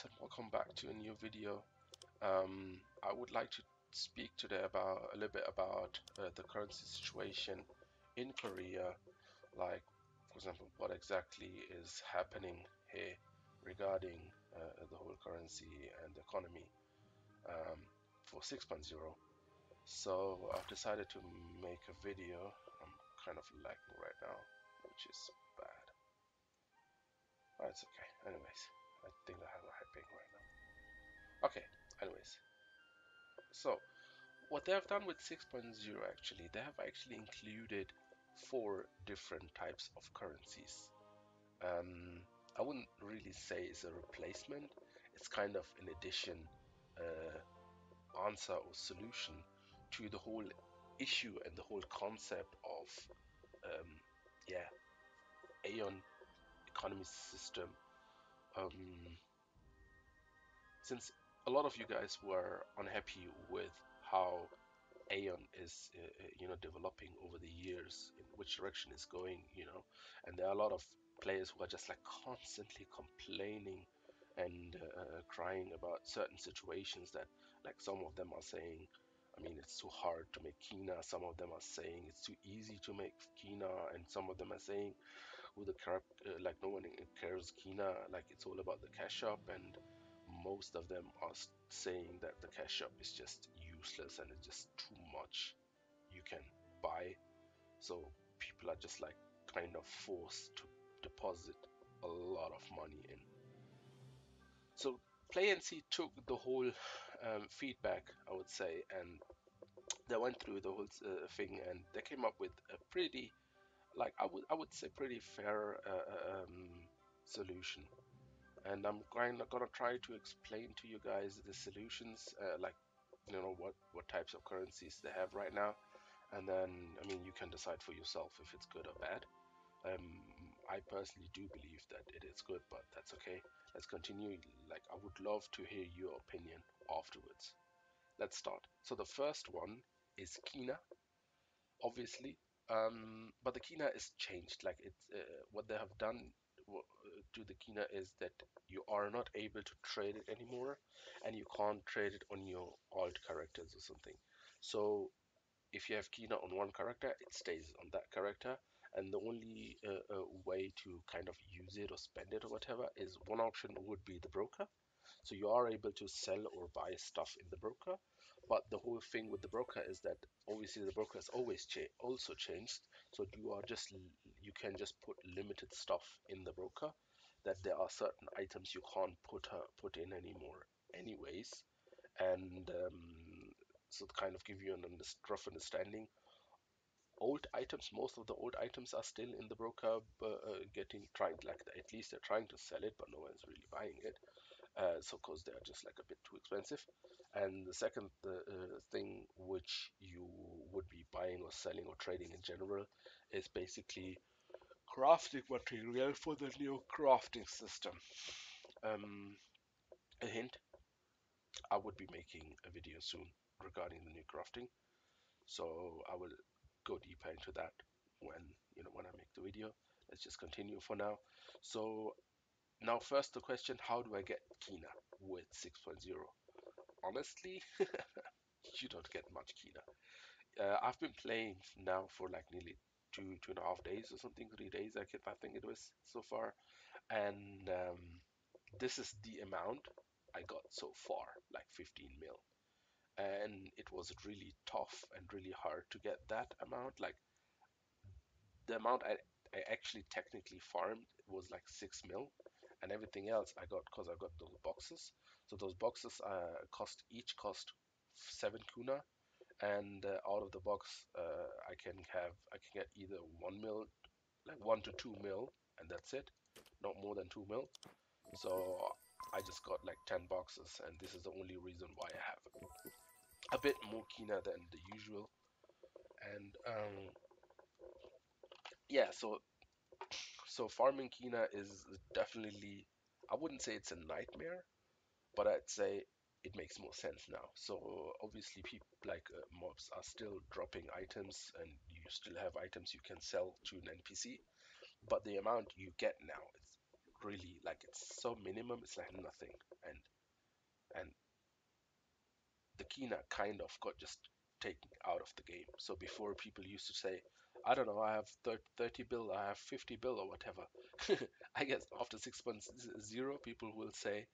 guys, and welcome back to a new video. I would like to speak today about a little bit about the currency situation in Korea, like for example what exactly is happening here regarding the whole currency and economy for 6.0. So I've decided to make a video. I'm kind of lagging right now, which is bad. Oh, it's okay. Anyways, I think I have a high ping right now. Okay, anyways. So, what they have done with 6.0 actually, they have actually included four different types of currencies. I wouldn't really say it's a replacement, it's kind of an addition, answer or solution to the whole issue and the whole concept of, um, yeah, Aion economy system. Um, since a lot of you guys were unhappy with how Aion is, developing over the years, in which direction it's going, and there are a lot of players who are just like constantly complaining and crying about certain situations that, like, some of them are saying, I mean, it's too hard to make Kina. Some of them are saying it's too easy to make Kina, and some of them are saying, who the crap, like no one cares Kina, like it's all about the cash shop, and most of them are saying that the cash shop is just useless and it's just too much you can buy. So people are just like kind of forced to deposit a lot of money in. So Play and See took the whole feedback, I would say, and they went through the whole thing, and they came up with a pretty, like I would say, pretty fair solution. And I'm gonna try to explain to you guys the solutions, like what types of currencies they have right now, and then I mean you can decide for yourself if it's good or bad. I personally do believe that it is good, but that's okay. Let's continue. Like, I would love to hear your opinion afterwards. Let's start. So the first one is Kina, obviously, but the Kina is changed. Like, it's what they have done to the Kina is that you are not able to trade it anymore, and you can't trade it on your alt characters or something. So if you have Kina on one character, it stays on that character, and the only way to kind of use it or spend it or whatever is, one option would be the broker. So you are able to sell or buy stuff in the broker, but the whole thing with the broker is that obviously the broker has always also changed. So you can just put limited stuff in the broker, that there are certain items you can't put in anymore anyways. And so to kind of give you an rough understanding, old items, most of the old items are still in the broker, getting trying, like, at least they're trying to sell it, but no one's really buying it. So because they're just like a bit too expensive. And the second thing which you would be buying or selling or trading in general is basically crafting material for the new crafting system. Um, a hint, I would be making a video soon regarding the new crafting, so I will go deeper into that when I make the video. Let's just continue for now. So now first the question, how do I get Kina with 6.0? Honestly, you don't get much Kina. I've been playing now for like nearly 2.5 days or something, 3 days, I think it was so far, and this is the amount I got so far, like 15 mil. And it was really tough and really hard to get that amount. Like, the amount I actually technically farmed was like 6 mil, and everything else I got because I got those boxes. So those boxes cost 7 kuna, and out of the box I can get either 1 mil, like 1 to 2 mil, and that's it, not more than 2 mil. So I just got like 10 boxes, and this is the only reason why I have a bit more Kina than the usual. And yeah, so farming Kina is definitely, I wouldn't say it's a nightmare, but I'd say it makes more sense now. So obviously people like mobs are still dropping items, and you still have items you can sell to an NPC, but the amount you get now is really like it's so minimum. It's like nothing, and and the Kina kind of got just taken out of the game. So before people used to say, I don't know, I have 30 bill, I have 50 bill or whatever. I guess after 6 months, zero people will say,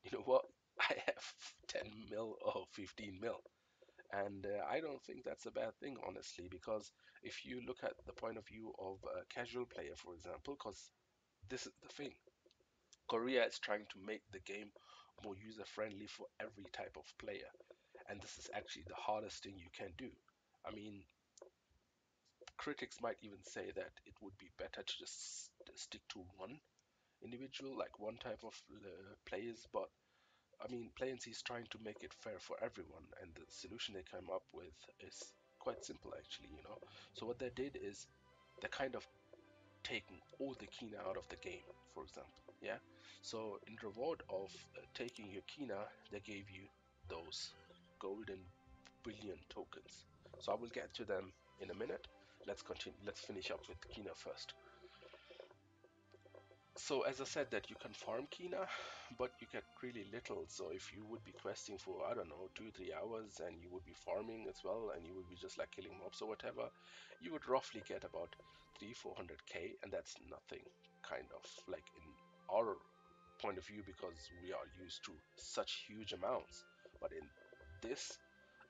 you know what, I have 10 mil or 15 mil. And I don't think that's a bad thing, honestly, because if you look at the point of view of a casual player, for example, because this is the thing, Korea is trying to make the game more user friendly for every type of player. And this is actually the hardest thing you can do. I mean, critics might even say that it would be better to just stick to one individual, like one type of players. But I mean, Playancy is trying to make it fair for everyone, and the solution they came up with is quite simple, actually. So what they did is they kind of taking all the Kina out of the game, for example. Yeah. So in reward of taking your Kina, they gave you those golden billion tokens. So I will get to them in a minute. Let's continue. Let's finish up with Kina first. So as I said that you can farm Kina, but you get really little. So if you would be questing for, I don't know, 2-3 hours, and you would be farming as well, and you would be just like killing mobs or whatever, you would roughly get about 300-400k, and that's nothing, kind of like in our point of view, because we are used to such huge amounts. But in this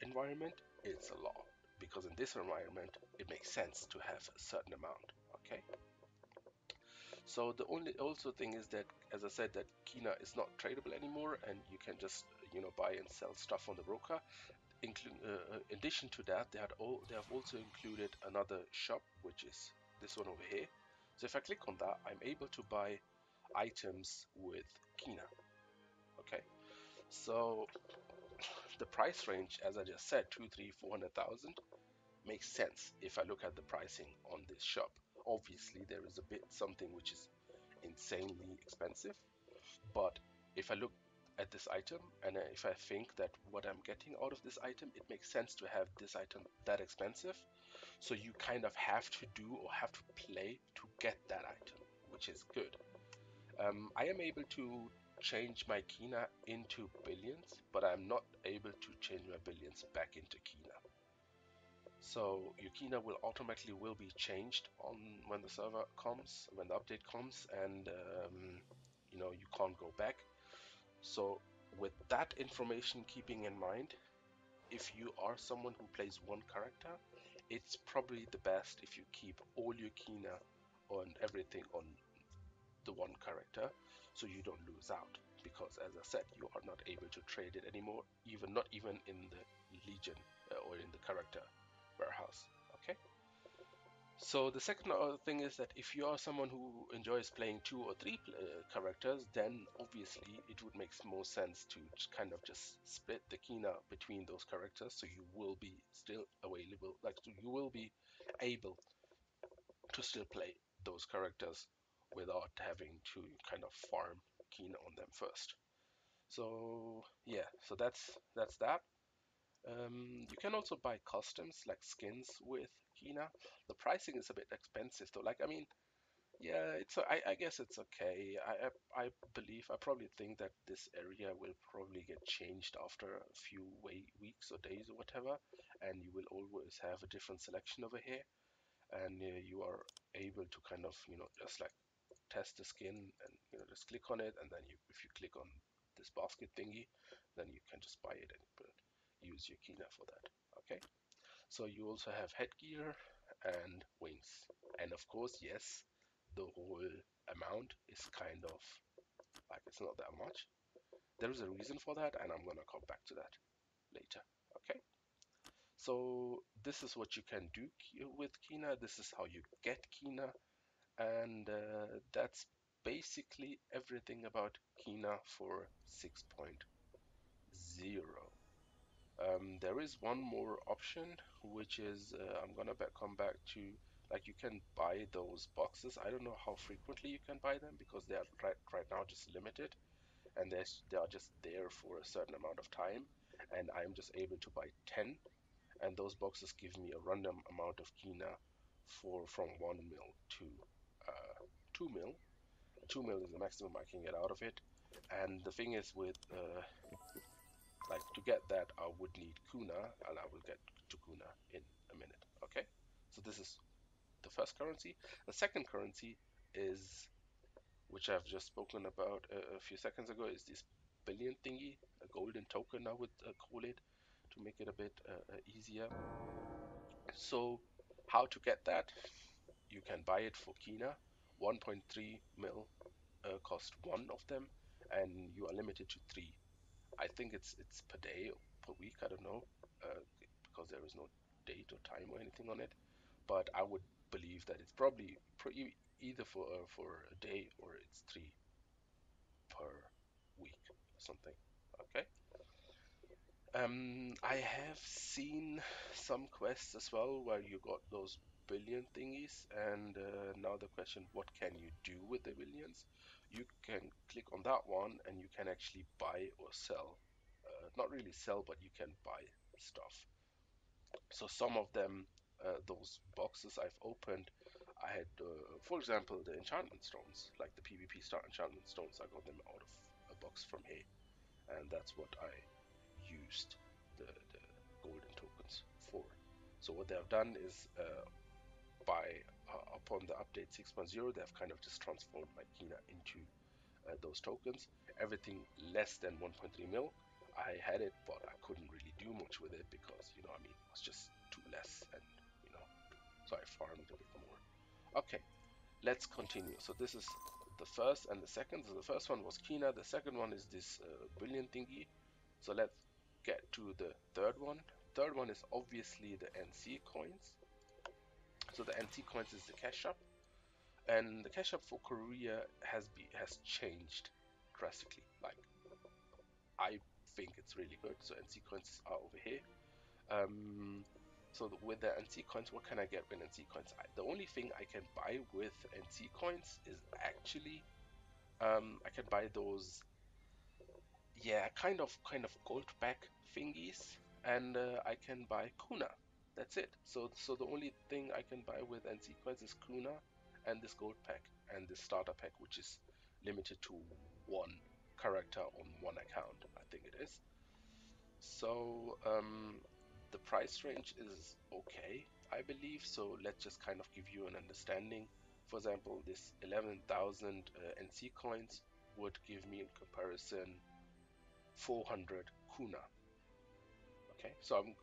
environment, it's a lot, because in this environment it makes sense to have a certain amount. Okay. So the only also thing is that, as I said, that Kina is not tradable anymore, and you can just buy and sell stuff on the broker. In addition to that, they have also included another shop, which is this one over here. So if I click on that, I'm able to buy items with Kina. Okay, so the price range, as I just said, 2, 3, 400,000 makes sense if I look at the pricing on this shop. Obviously, there is a bit something which is insanely expensive, but if I look at this item, and if I think that what I'm getting out of this item, it makes sense to have this item that expensive. So you kind of have to do or have to play to get that item, which is good. I am able to change my Kina into billions, but I'm not able to change my billions back into Kina. So your Kina will automatically be changed on when the server comes, when the update comes, and you can't go back. So with that information keeping in mind, if you are someone who plays one character, it's probably the best if you keep all your Kina on everything on the one character, so you don't lose out. Because as I said, you are not able to trade it anymore, not even in the Legion or in the character warehouse. Okay. So the second thing is that if you are someone who enjoys playing 2 or 3 characters, then obviously it would make more sense to kind of just split the Kina between those characters, so you will be still available, like so you will be able to still play those characters without having to kind of farm Kina on them first. So yeah, so that's that. You can also buy customs like skins with Kina. The pricing is a bit expensive though. Like I mean, yeah, I guess it's okay. I probably think that this area will probably get changed after a few weeks or days or whatever, and you will always have a different selection over here, and you are able to kind of just like test the skin and just click on it, and then if you click on this basket thingy, then you can just buy it and use your Kina for that. Okay, so you also have headgear and wings, and of course, yes, the whole amount is kind of like it's not that much. There is a reason for that, and I'm gonna come back to that later. Okay, so this is what you can do with Kina. This is how you get Kina, and that's basically everything about Kina for 6.0. There is one more option, which is I'm gonna come back to, like you can buy those boxes. I don't know how frequently you can buy them because they are right now just limited, and they are just there for a certain amount of time, and I'm just able to buy 10, and those boxes give me a random amount of Kina from 1 mil to 2 mil, 2 mil is the maximum I can get out of it. And the thing is with like to get that I would need Kuna, and I will get to Kuna in a minute. Okay, so this is the first currency. The second currency is, which I've just spoken about a few seconds ago, is this billion thingy, a golden token I would call it, to make it a bit easier. So how to get that? You can buy it for Kina, 1.3 mil cost one of them, and you are limited to three. I think it's per day or per week, I don't know, because there is no date or time or anything on it. But I would believe that it's probably either for a day or it's three per week or something. Okay. I have seen some quests as well where you got those billion thingies, and now the question, what can you do with the billions? You can click on that one and you can actually buy or sell. Not really sell, but you can buy stuff. So some of them, those boxes I've opened, I had, for example, the enchantment stones, like the PvP start enchantment stones. I got them out of a box from here, and that's what I used the golden tokens for. So what they have done is upon the update 6.0, they've kind of just transformed my Kina into those tokens. Everything less than 1.3 mil, I had it, but I couldn't really do much with it because, you know, I mean, it was just too less, and you know, so I farmed a bit more. Okay, let's continue. So this is the first and the second. So the first one was Kina. The second one is this billion thingy. So let's get to the third one. Third one is obviously the NC coins. So the NC coins is the cash shop, and the cash shop for Korea has changed drastically. Like, I think it's really good. So NC coins are over here. So with the NC coins, what can I get with NC coins? The only thing I can buy with NC coins is actually I can buy those, yeah, kind of gold pack thingies, and I can buy Kuna. That's it. So the only thing I can buy with NC coins is Kuna and this gold pack and this starter pack, which is limited to one character on one account, I think it is. So the price range is okay, I believe. So let's just kind of give you an understanding. For example, this 11,000 NC coins would give me in comparison 400 Kuna. Okay, so I'm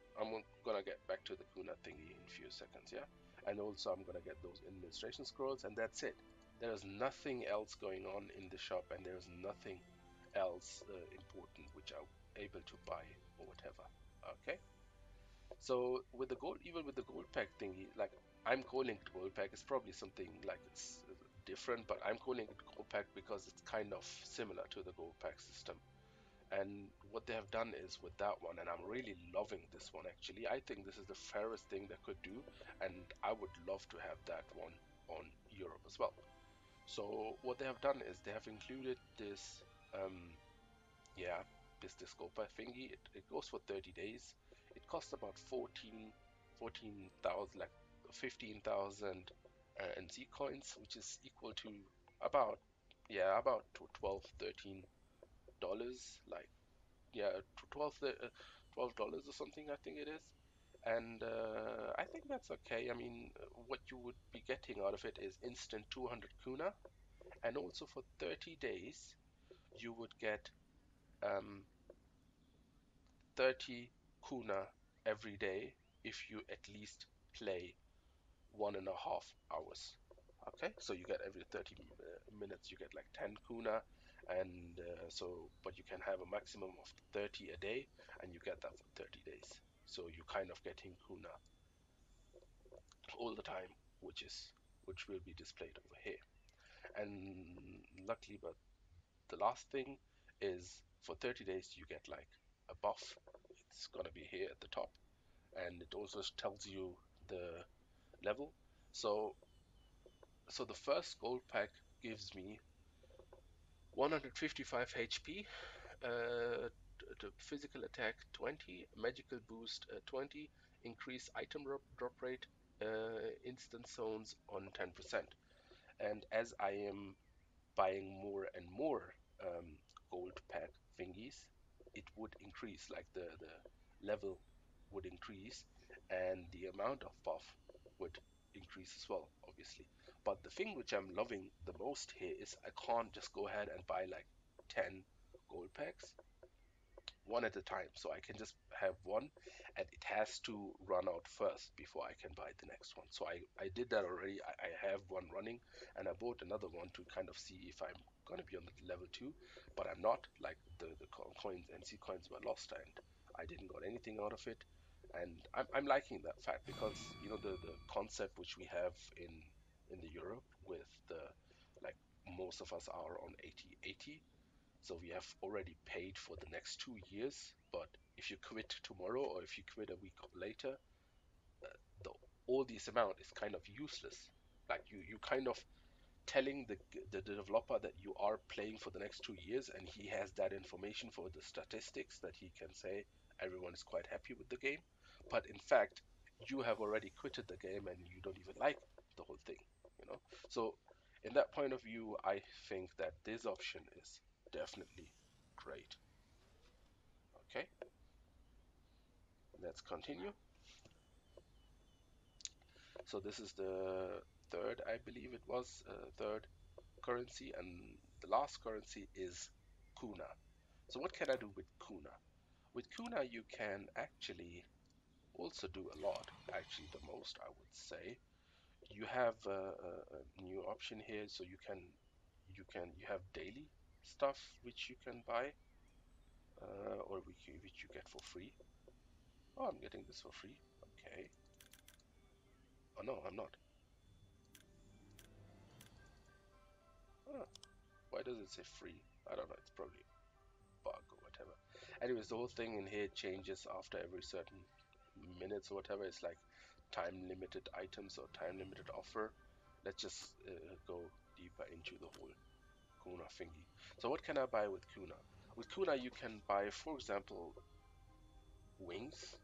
gonna get back to the Kuna thingy in a few seconds, yeah? And also I'm gonna get those administration scrolls, and that's it. There is nothing else going on in the shop, and there's nothing else important which I'm able to buy or whatever. Okay, so with the gold, even with the gold pack thingy, like, I'm calling it gold pack, it's probably something like it's different, but I'm calling it gold pack because it's kind of similar to the gold pack system. And what they have done is with that one, and I'm really loving this one actually. I think this is the fairest thing they could do, and I would love to have that one on Europe as well. So what they have done is they have included this, yeah, this Scopa thingy. It goes for 30 days. It costs about 14,000, like 15,000 NC coins, which is equal to about, yeah, about to 12, $13, like, yeah, to $12 or something, I think it is. And I think that's okay. I mean, what you would be getting out of it is instant 200 kuna, and also for 30 days you would get um, 30 kuna every day if you at least play 1.5 hours. Okay, so you get every 30 minutes you get like 10 kuna, and but you can have a maximum of 30 a day, and you get that for 30 days. So you're kind of getting kuna all the time, which will be displayed over here. And luckily, but the last thing is for 30 days you get like a buff. It's gonna be here at the top, and it also tells you the level. So the first gold pack gives me 155 HP, physical attack 20, magical boost 20, increase item drop rate, instant zones on 10%. And as I am buying more and more gold pack thingies, it would increase, like the level would increase, and the amount of buff would increase as well, obviously. But the thing which I'm loving the most here is I can't just go ahead and buy like 10 gold packs one at a time. So I can just have one, and it has to run out first before I can buy the next one. So I did that already. I have one running, and I bought another one to kind of see if I'm gonna be on the level 2, but I'm not. Like the coins, NC coins were lost, and I didn't got anything out of it. And I'm liking that fact, because you know the concept which we have in the Europe with the, like, most of us are on 80/80, so we have already paid for the next 2 years. But if you quit tomorrow, or if you quit a week later, the, all this amount is kind of useless. Like you kind of telling the developer that you are playing for the next 2 years, and he has that information for the statistics that he can say everyone is quite happy with the game. But in fact, you have already quitted the game and you don't even like the whole thing, you know. So in that point of view, I think that this option is definitely great. Okay, let's continue. So this is the third, I believe it was, third currency, and the last currency is Kuna. So what can I do with Kuna? With Kuna, you can actually also do a lot, actually the most, I would say. You have a new option here, so you have daily stuff which you can buy, or which you get for free. Oh, I'm getting this for free. Okay. Oh no, I'm not. Huh. Why does it say free? I don't know. It's probably a bug or whatever. Anyways, the whole thing in here changes after every certain minutes or whatever. It's like time limited items or time limited offer. Let's just go deeper into the whole Kuna thingy. So what can I buy with Kuna? With Kuna, you can buy, for example, wings.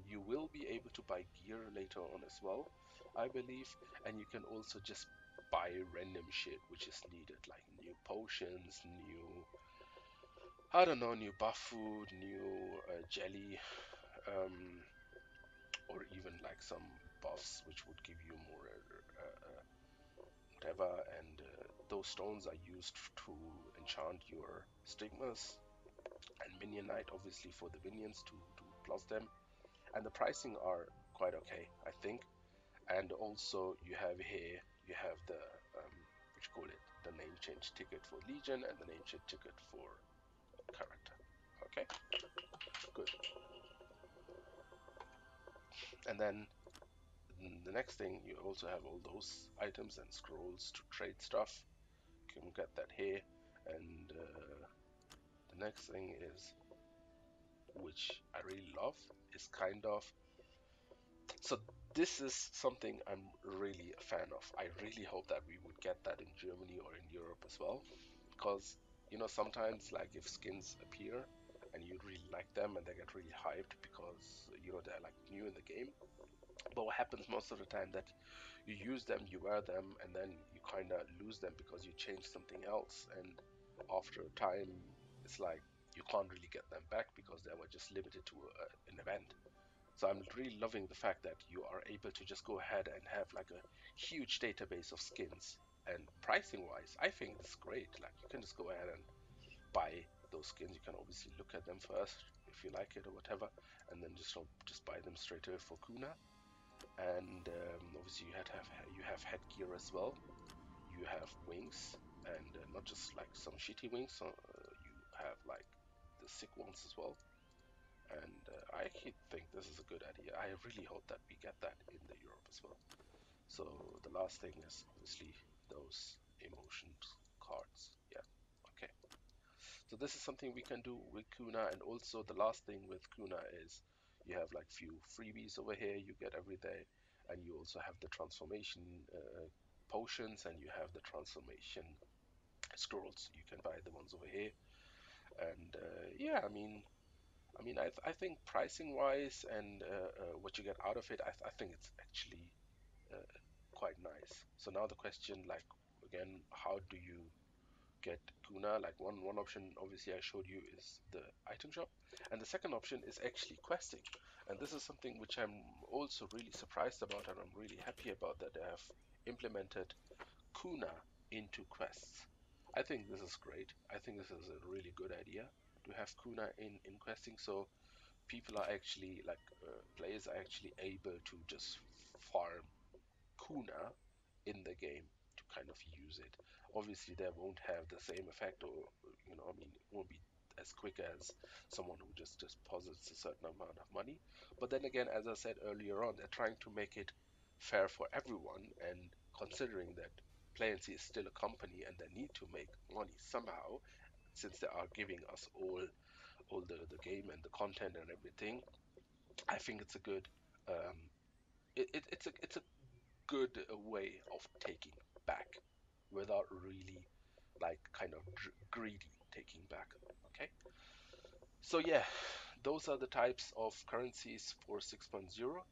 You will be able to buy gear later on as well, I believe, and you can also just buy random shit which is needed, like new potions, new, I don't know, new buff food, new jelly, um, or even like some buffs which would give you more whatever. And those stones are used to enchant your stigmas and minion knight, obviously for the minions to plus them. And the pricing are quite okay, I think. And also you have here, you have the what you call it, the name change ticket for Legion and the name change ticket for character. Okay, good. And then the next thing, you also have all those items and scrolls to trade stuff. You can get that here. And the next thing is, which I really love, is kind of, so this is something I'm really a fan of. I really hope that we would get that in Germany or in Europe as well, because you know sometimes, like, if skins appear and you really like them and they get really hyped because you know they're like new in the game, but what happens most of the time that you use them, you wear them, and then you kind of lose them because you change something else, and after a time it's like you can't really get them back because they were just limited to an event. So I'm really loving the fact that you are able to just go ahead and have like a huge database of skins. And pricing wise, I think it's great. Like, you can just go ahead and buy those skins. You can obviously look at them first if you like it or whatever, and then just buy them straight away for Kuna. And obviously you have headgear as well. You have wings, and not just like some shitty wings. So, you have like the sick ones as well. And I actually think this is a good idea. I really hope that we get that in the Europe as well. So the last thing is obviously those emotions cards. Yeah. Okay. So this is something we can do with Kuna, and also the last thing with Kuna is you have like few freebies over here you get every day, and you also have the transformation potions, and you have the transformation scrolls. You can buy the ones over here, and yeah, I think pricing wise and what you get out of it, I think it's actually uh, quite nice. So now the question, like, again, how do you get Kuna? Like one option, obviously, I showed you is the item shop, and the second option is actually questing. And this is something which I'm also really surprised about, and I'm really happy about that they have implemented Kuna into quests. I think this is great. I think this is a really good idea to have Kuna in questing, so people are actually like players are actually able to just farm Kuna in the game to kind of use it. Obviously, they won't have the same effect, or I mean, it won't be as quick as someone who just deposits a certain amount of money. But then again, as I said earlier on, they're trying to make it fair for everyone, and considering that Play is still a company and they need to make money somehow, since they are giving us all the game and the content and everything. I think it's a good um, it's a good way of taking back without really like kind of greedy taking back. Okay, so yeah, those are the types of currencies for 6.0.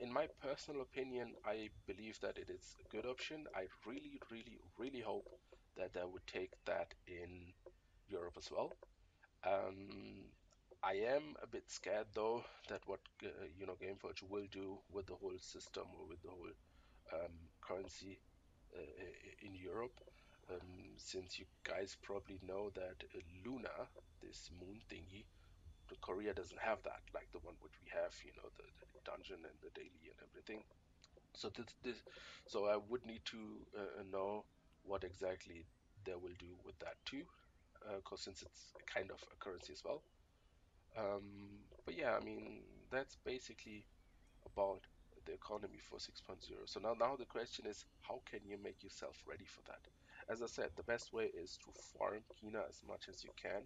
In my personal opinion, I believe that it is a good option. I really, really, really hope that they would take that in Europe as well. Um, I am a bit scared though that what Gameforge will do with the whole system or with the whole currency in Europe, since you guys probably know that Luna, this moon thingy, Korea doesn't have that, like the one which we have, the dungeon and the daily and everything. So so I would need to know what exactly they will do with that too, because since it's kind of a currency as well. But yeah, I mean, that's basically about the economy for 6.0. So now the question is, how can you make yourself ready for that? As I said, the best way is to farm Kina as much as you can.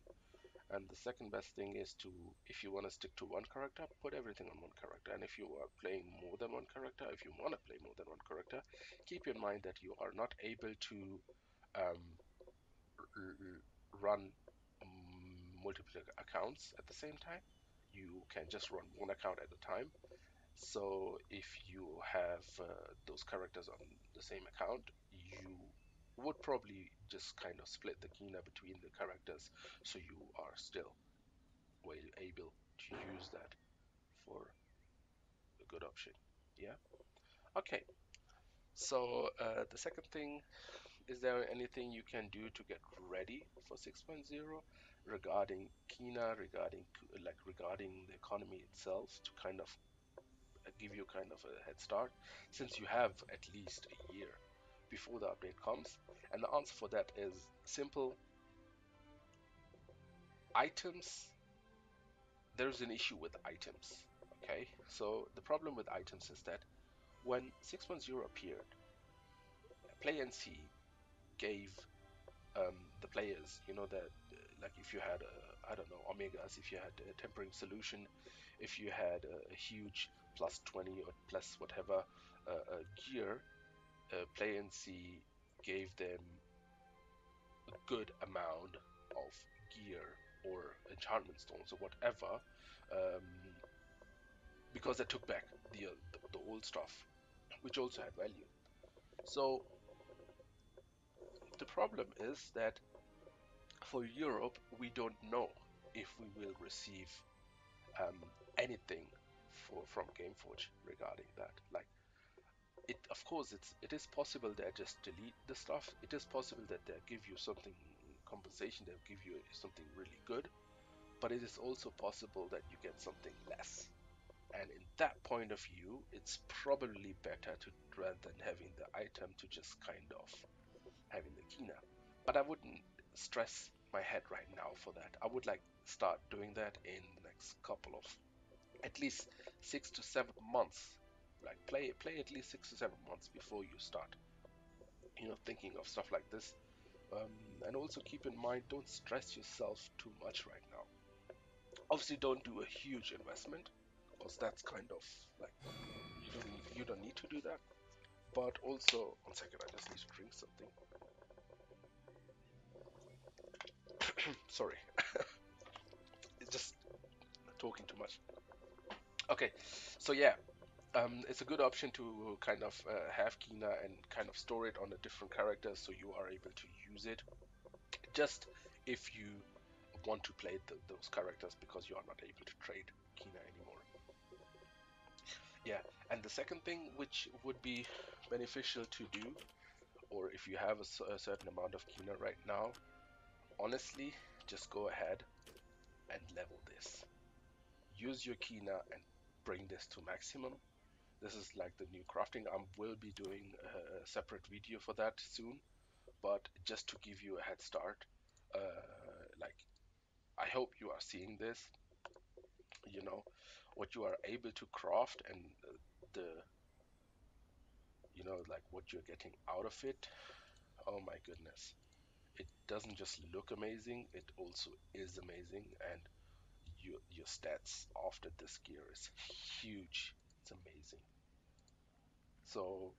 And the second best thing is to, if you want to stick to one character, put everything on one character. And if you are playing more than one character, if you want to play more than one character, keep in mind that you are not able to um, run multiple accounts at the same time. You can just run one account at a time. So if you have those characters on the same account, you would probably just kind of split the Kina between the characters, so you are still well able to use that for a good option. Yeah. Okay. So the second thing, is there anything you can do to get ready for 6.0 regarding Kina, regarding the economy itself, to kind of give you kind of a head start, since you have at least a year before the update comes? And the answer for that is simple. Items, there's an issue with items. Okay, so the problem with items is that when 6.0 appeared, Play and See gave the players, that like if you had I don't know, omegas, if you had a tempering solution, if you had a huge plus 20 or plus whatever gear, Play and See gave them a good amount of gear or enchantment stones or whatever, um, because they took back the old stuff, which also had value. So the problem is that for Europe, we don't know if we will receive um, anything from Gameforge regarding that. Like, of course, it is possible they just delete the stuff. It is possible that they give you something compensation. They'll give you something really good, but it is also possible that you get something less. And in that point of view, it's probably better to, rather than having the item, to just kind of having the Kina. But I wouldn't stress my head right now for that. I would like start doing that in the next couple of at least 6 to 7 months. Like play at least 6 to 7 months before you start, thinking of stuff like this. And also keep in mind, don't stress yourself too much right now. Obviously, don't do a huge investment, because that's kind of like you don't need to do that. But also, one second, I just need to drink something. Sorry, it's just talking too much. Okay, so yeah, It's a good option to kind of have Kina and kind of store it on a different character so you are able to use it just if you want to play those characters because you are not able to trade Kina anymore. Yeah, and the second thing which would be beneficial to do, or if you have a certain amount of Kina right now, honestly, just go ahead and level this. Use your Kina and bring this to maximum. This is like the new crafting. I will be doing a separate video for that soon, but just to give you a head start, like I hope you are seeing this, you know, what you are able to craft and the, like what you're getting out of it. Oh my goodness. It doesn't just look amazing, it also is amazing, and your stats after this gear is huge. It's amazing. So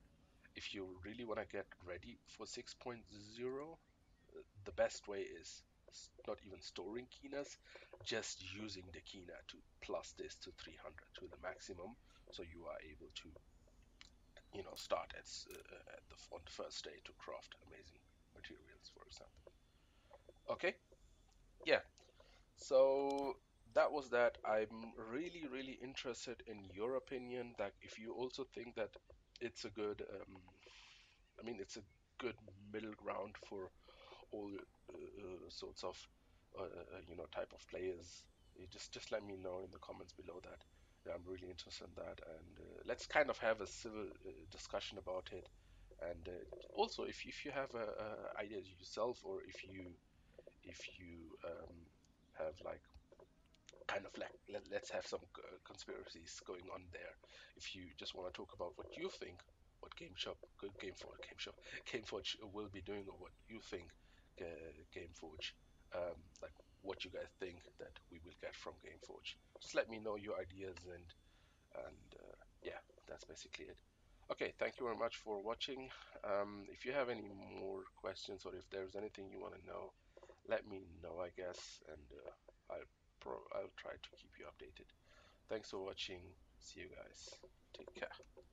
if you really want to get ready for 6.0, the best way is not even storing Kinas, just using the Kina to plus this to 300 to the maximum, so you are able to, start on the first day to craft amazing materials, for example. Okay, yeah. So that was that. I'm really, really interested in your opinion. That if you also think that it's a good, it's a good middle ground for all sorts of type of players. You just let me know in the comments below that. Yeah, I'm really interested in that, and let's kind of have a civil discussion about it. And also, if you have ideas yourself, or if you have like kind of like let's have some conspiracies going on there. If you just want to talk about what you think, what Game Forge will be doing, or what you think Game Forge, like what you guys think that we will get from Game Forge. Just let me know your ideas, and yeah, that's basically it. Okay, thank you very much for watching. If you have any more questions, or if there's anything you want to know, let me know, I guess, and I'll try to keep you updated. Thanks for watching. See you guys. Take care.